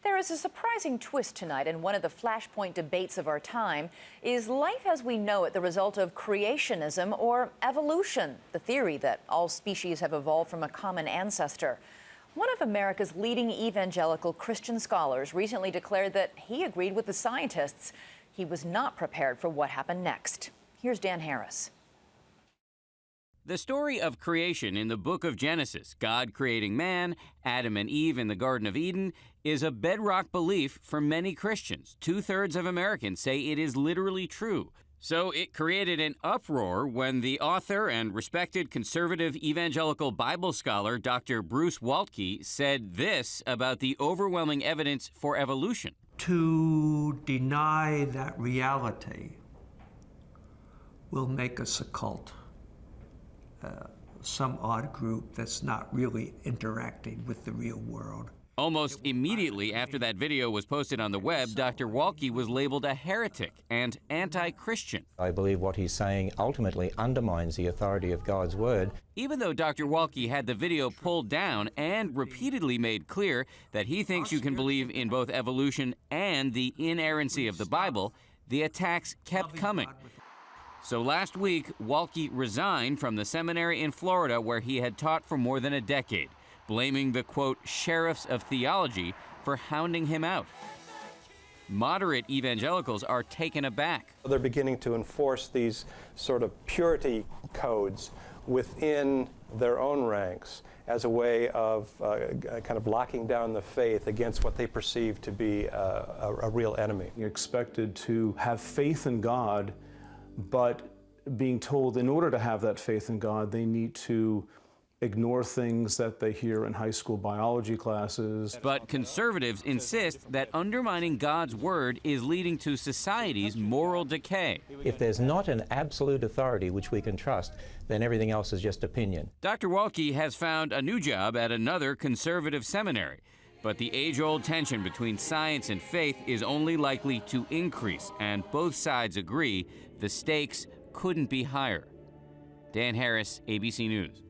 There is a surprising twist tonight in one of the flashpoint debates of our time. Is life as we know it the result of creationism or evolution, the theory that all species have evolved from a common ancestor? One of America's leading evangelical Christian scholars recently declared that he agreed with the scientists. He was not prepared for what happened next. Here's Dan Harris. The story of creation in the book of Genesis, God creating man, Adam and Eve in the Garden of Eden, is a bedrock belief for many Christians. 2/3 of Americans say it is literally true. So it created an uproar when the author and respected conservative evangelical Bible scholar Dr. Bruce Waltke said this about the overwhelming evidence for evolution. To deny that reality will make us a cult. Some odd group that's not really interacting with the real world. Almost immediately after that video was posted on the web, Dr. Waltke was labeled a heretic and anti-Christian. I believe what he's saying ultimately undermines the authority of God's word. Even though Dr. Waltke had the video pulled down and repeatedly made clear that he thinks you can believe in both evolution and the inerrancy of the Bible, the attacks kept coming. So last week, Waltke resigned from the seminary in Florida where he had taught for more than a decade, blaming the, quote, sheriffs of theology for hounding him out. Moderate evangelicals are taken aback. They're beginning to enforce these sort of purity codes within their own ranks as a way of kind of locking down the faith against what they perceive to be a real enemy. You're expected to have faith in God, but being told in order to have that faith in God, they need to ignore things that they hear in high school biology classes. But conservatives insist that undermining God's word is leading to society's moral decay. If there's not an absolute authority which we can trust, then everything else is just opinion. Dr. Waltke has found a new job at another conservative seminary. But the age-old tension between science and faith is only likely to increase, and both sides agree the stakes couldn't be higher. Dan Harris, ABC News.